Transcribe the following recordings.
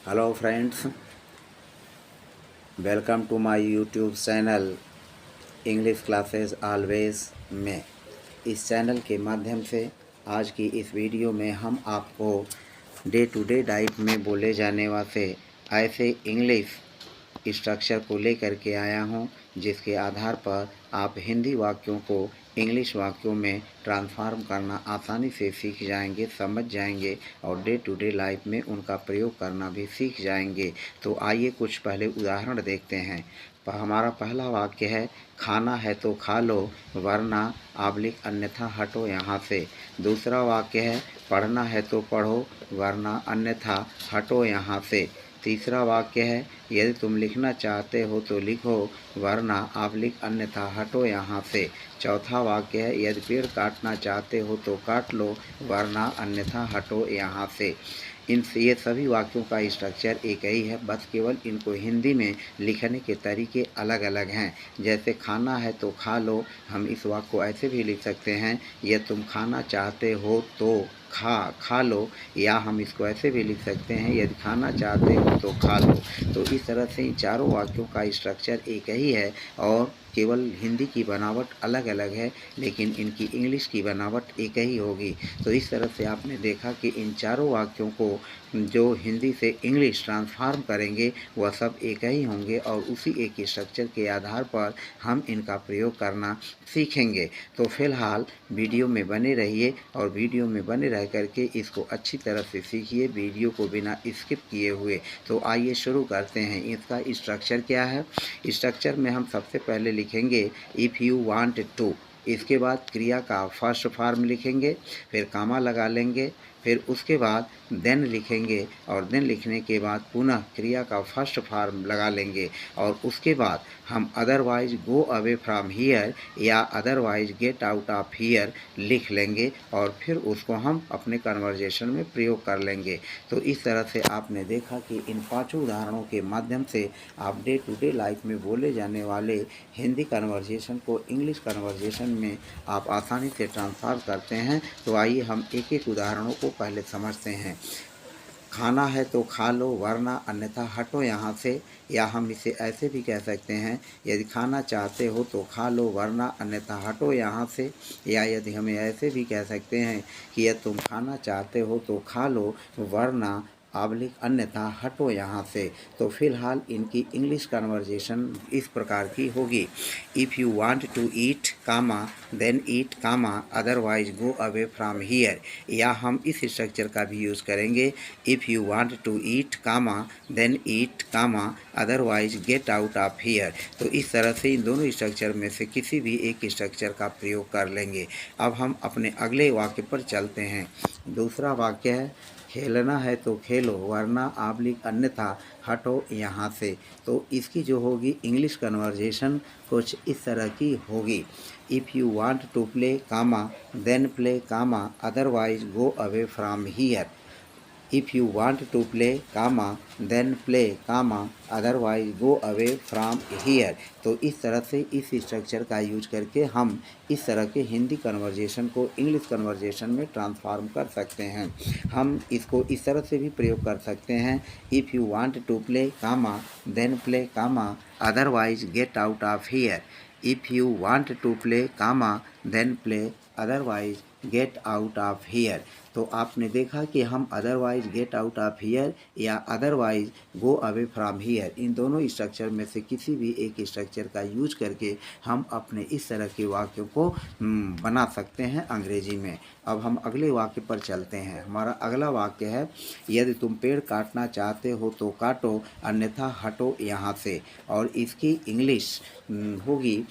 Hello friends, welcome to my YouTube channel English classes always में। इस channel के माध्यम से आज की इस वीडियो में हम आपको डे टू डे लाइफ में बोले जाने वाले ऐसे इंग्लिश स्ट्रक्चर को लेकर के आया हूँ, जिसके आधार पर आप हिंदी वाक्यों को इंग्लिश वाक्यों में ट्रांसफॉर्म करना आसानी से सीख जाएंगे, समझ जाएंगे और डे टू डे लाइफ में उनका प्रयोग करना भी सीख जाएंगे। तो आइए कुछ पहले उदाहरण देखते हैं। हमारा पहला वाक्य है, खाना है तो खा लो वरना आबलिक अन्यथा हटो यहाँ से। दूसरा वाक्य है, पढ़ना है तो पढ़ो वरना अन्यथा हटो यहाँ से। तीसरा वाक्य है, यदि तुम लिखना चाहते हो तो लिखो वरना आबलिक अन्यथा हटो यहाँ से। चौथा वाक्य है, यदि पेड़ काटना चाहते हो तो काट लो वरना अन्यथा हटो यहाँ से। ये सभी वाक्यों का स्ट्रक्चर एक ही है, बस केवल इनको हिंदी में लिखने के तरीके अलग अलग हैं। जैसे खाना है तो खा लो, हम इस वाक्य को ऐसे भी लिख सकते हैं, यदि तुम खाना चाहते हो तो खा लो, या हम इसको ऐसे भी लिख सकते हैं, यदि खाना चाहते हो तो खा लो। तो इस तरह से इन चारों वाक्यों का स्ट्रक्चर एक ही है और केवल हिंदी की बनावट अलग अलग है, लेकिन इनकी इंग्लिश की बनावट एक ही होगी। तो इस तरह से आपने देखा कि इन चारों वाक्यों को जो हिंदी से इंग्लिश ट्रांसफॉर्म करेंगे वह सब एक ही होंगे और उसी एक स्ट्रक्चर के आधार पर हम इनका प्रयोग करना सीखेंगे। तो फिलहाल वीडियो में बने रहिए और वीडियो में बने रह करके इसको अच्छी तरह से सीखिए, वीडियो को बिना स्किप किए हुए। तो आइए शुरू करते हैं। इसका स्ट्रक्चर क्या है? स्ट्रक्चर में हम सबसे पहले लिखेंगे इफ़ यू वांट टू, इसके बाद क्रिया का फर्स्ट फॉर्म लिखेंगे, फिर कामा लगा लेंगे, फिर उसके बाद देन लिखेंगे और देन लिखने के बाद पुनः क्रिया का फर्स्ट फॉर्म लगा लेंगे और उसके बाद हम otherwise go away from here या otherwise get out of here लिख लेंगे और फिर उसको हम अपने कन्वर्जेशन में प्रयोग कर लेंगे। तो इस तरह से आपने देखा कि इन पांचों उदाहरणों के माध्यम से आप डे टू डे लाइफ में बोले जाने वाले हिंदी कन्वर्जेशन को इंग्लिश कन्वर्जेशन में आप आसानी से ट्रांसफर करते हैं। तो आइए हम एक एक उदाहरणों को पहले समझते हैं। खाना है तो खा लो वरना अन्यथा हटो यहाँ से, या हम इसे ऐसे भी कह सकते हैं, यदि खाना चाहते हो तो खा लो वरना अन्यथा हटो यहाँ से। या यदि हमें ऐसे भी कह सकते हैं कि यदि तुम खाना चाहते हो तो खा लो वरना आबलिक अन्यथा हटो यहाँ से। तो फिलहाल इनकी इंग्लिश कन्वर्जेशन इस प्रकार की होगी, if you want to eat comma then eat comma otherwise go away from here. या हम इस स्ट्रक्चर का भी यूज़ करेंगे, if you want to eat comma then eat comma otherwise get out of here. तो इस तरह से इन दोनों स्ट्रक्चर में से किसी भी एक स्ट्रक्चर का प्रयोग कर लेंगे। अब हम अपने अगले वाक्य पर चलते हैं। दूसरा वाक्य है, खेलना है तो खेलो वरना आबलिक अन्यथा हटो यहाँ से। तो इसकी जो होगी इंग्लिश कन्वर्जेशन कुछ इस तरह की होगी, if you want to play comma then play comma otherwise go away from here. If you want to play comma then play comma otherwise go away from here. तो इस तरह से इस स्ट्रक्चर का यूज करके हम इस तरह के हिंदी कन्वर्जेशन को इंग्लिश कन्वर्जेशन में ट्रांसफॉर्म कर सकते हैं। हम इसको इस तरह से भी प्रयोग कर सकते हैं, if you want to play comma then play comma otherwise get out of here. If you want to play comma then play otherwise get out of here. तो आपने देखा कि हम otherwise get out of here या otherwise go away from here, इन दोनों structure में से किसी भी एक स्ट्रक्चर का यूज करके हम अपने इस तरह के वाक्यों को बना सकते हैं अंग्रेजी में। अब हम अगले वाक्य पर चलते हैं। हमारा अगला वाक्य है, यदि तुम पेड़ काटना चाहते हो तो काटो अन्यथा हटो यहाँ से। और इसकी इंग्लिश होगी,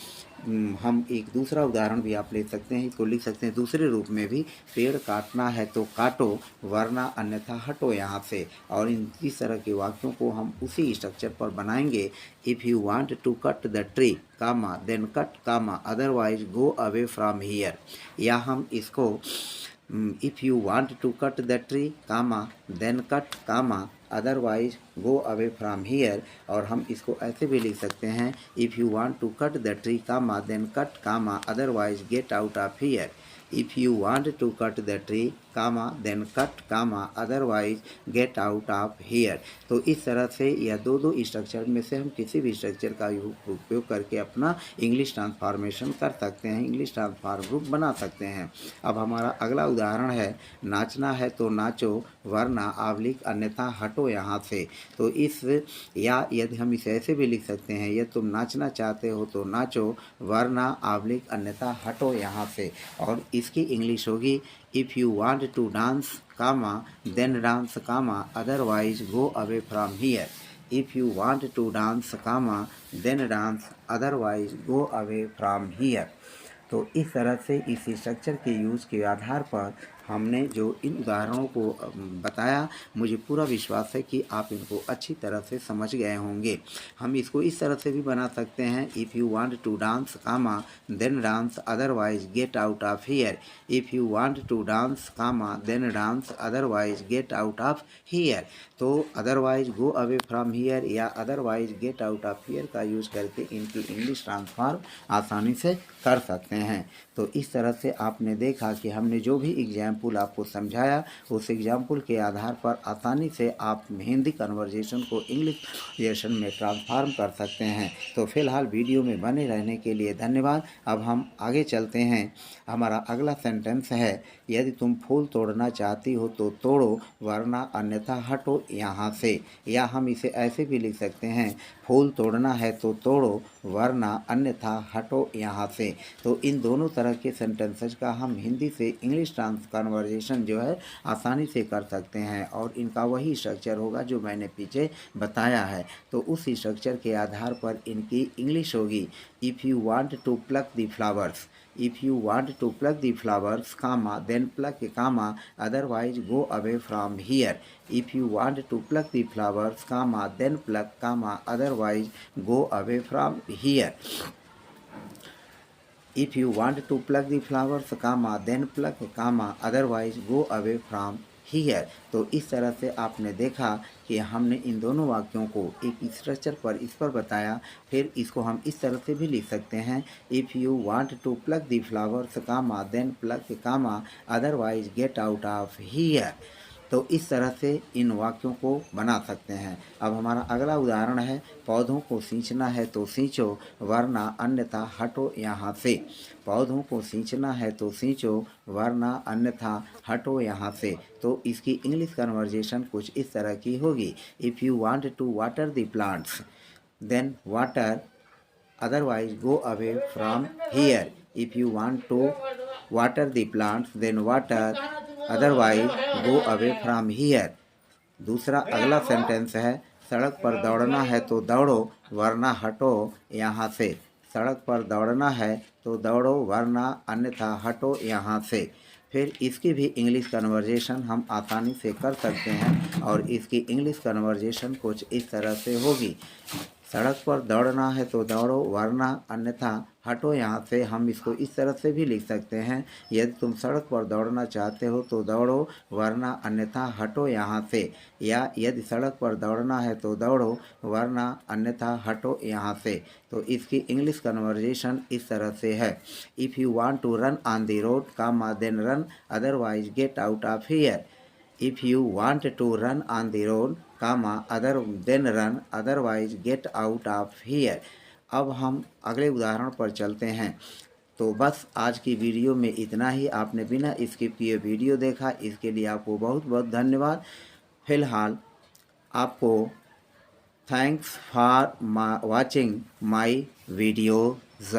हम एक दूसरा उदाहरण भी आप ले सकते हैं, इसको लिख सकते हैं दूसरे रूप में भी, पेड़ काटना है तो काटो वरना अन्यथा हटो यहाँ से। और इस तरह के वाक्यों को हम उसी स्ट्रक्चर पर बनाएंगे, if you want to cut the tree comma then cut comma otherwise go away from here. या हम इसको if you want to cut the tree comma then cut comma otherwise go away from here. और हम इसको ऐसे भी लिख सकते हैं, if you want to cut the tree comma then cut comma otherwise get out of here. If you want to cut the tree comma then cut comma otherwise get out of here. तो इस तरह से यह दो structure में से हम किसी भी स्ट्रक्चर का उपयोग करके अपना इंग्लिश ट्रांसफॉर्मेशन कर सकते हैं, इंग्लिश ट्रांसफॉर्म रूप बना सकते हैं। अब हमारा अगला उदाहरण है, नाचना है तो नाचो वरना आवलिक अन्यथा हटो यहाँ से। तो इस या यदि हम इसे ऐसे भी लिख सकते हैं, यदि तुम नाचना चाहते हो तो नाचो वरना आवलिक अन्यथा हटो यहाँ से। और इसकी इंग्लिश होगी, if you want to dance comma then dance comma otherwise go away from here. If you want to dance comma then dance otherwise go away from here. तो इस तरह से इस स्ट्रक्चर के यूज़ के आधार पर हमने जो इन उदाहरणों को बताया, मुझे पूरा विश्वास है कि आप इनको अच्छी तरह से समझ गए होंगे। हम इसको इस तरह से भी बना सकते हैं, if you want to dance comma then dance otherwise get out of here. If you want to dance comma then dance otherwise get out of here. तो otherwise go away from here या otherwise get out of here का use करके इनकी English transform आसानी से कर सकते हैं। तो इस तरह से आपने देखा कि हमने जो भी एग्जाम्पल आपको समझाया, उस एग्जाम्पल के आधार पर आसानी से आप हिंदी कन्वर्जेशन को इंग्लिश कन्वर्जेशन में ट्रांसफॉर्म कर सकते हैं। तो फिलहाल वीडियो में बने रहने के लिए धन्यवाद। अब हम आगे चलते हैं। हमारा अगला सेंटेंस है, यदि तुम फूल तोड़ना चाहती हो तो तोड़ो वरना अन्यथा हटो यहाँ से। या हम इसे ऐसे भी लिख सकते हैं, फूल तोड़ना है तो तोड़ो वरना अन्यथा हटो यहाँ से। तो इन दोनों तरह के सेंटेंसेज का हम हिंदी से इंग्लिश कन्वर्जेशन जो है आसानी से कर सकते हैं और इनका वही स्ट्रक्चर होगा जो मैंने पीछे बताया है। तो उस स्ट्रक्चर के आधार पर इनकी इंग्लिश होगी, if you want to pluck the flowers. If you want to pluck the flowers, comma, then pluck, comma, otherwise go away from here. If you want to pluck the flowers, comma, then pluck, comma, otherwise go away from here. If you want to pluck the flowers, comma, then pluck, comma, otherwise go away from here। तो इस तरह से आपने देखा कि हमने इन दोनों वाक्यों को एक स्ट्रक्चर पर इस पर बताया। फिर इसको हम इस तरह से भी लिख सकते हैं, if you want to pluck the flowers comma then pluck comma otherwise get out of here. तो इस तरह से इन वाक्यों को बना सकते हैं। अब हमारा अगला उदाहरण है, पौधों को सींचना है तो सींचो वरना अन्यथा हटो यहाँ से। पौधों को सींचना है तो सींचो वरना अन्यथा हटो यहाँ से। तो इसकी इंग्लिश कन्वर्जेशन कुछ इस तरह की होगी, if you want to water the plants then water otherwise go away from here. If you want to water the plants then water otherwise go away from here. दूसरा अगला सेंटेंस है, सड़क पर दौड़ना है तो दौड़ो वरना हटो यहाँ से। सड़क पर दौड़ना है तो दौड़ो वरना अन्यथा हटो यहाँ से। फिर इसकी भी इंग्लिश कन्वर्जेशन हम आसानी से कर सकते हैं और इसकी इंग्लिश कन्वर्जेशन कुछ इस तरह से होगी, सड़क पर दौड़ना है तो दौड़ो वरना अन्यथा हटो यहाँ से। हम इसको इस तरह से भी लिख सकते हैं, यदि तुम सड़क पर दौड़ना चाहते हो तो दौड़ो वरना अन्यथा हटो यहाँ से। या यदि सड़क पर दौड़ना है तो दौड़ो वरना अन्यथा हटो यहाँ से। तो इसकी इंग्लिश कन्वर्जेशन इस तरह से है, if you want to run on the road comma then run otherwise get out of here. If you want to run on the road, comma, then run, otherwise get out of here। अब हम अगले उदाहरण पर चलते हैं। तो बस आज की वीडियो में इतना ही। आपने बिना स्किप किए वीडियो देखा, इसके लिए आपको बहुत बहुत धन्यवाद। फिलहाल आपको thanks for watching my videos.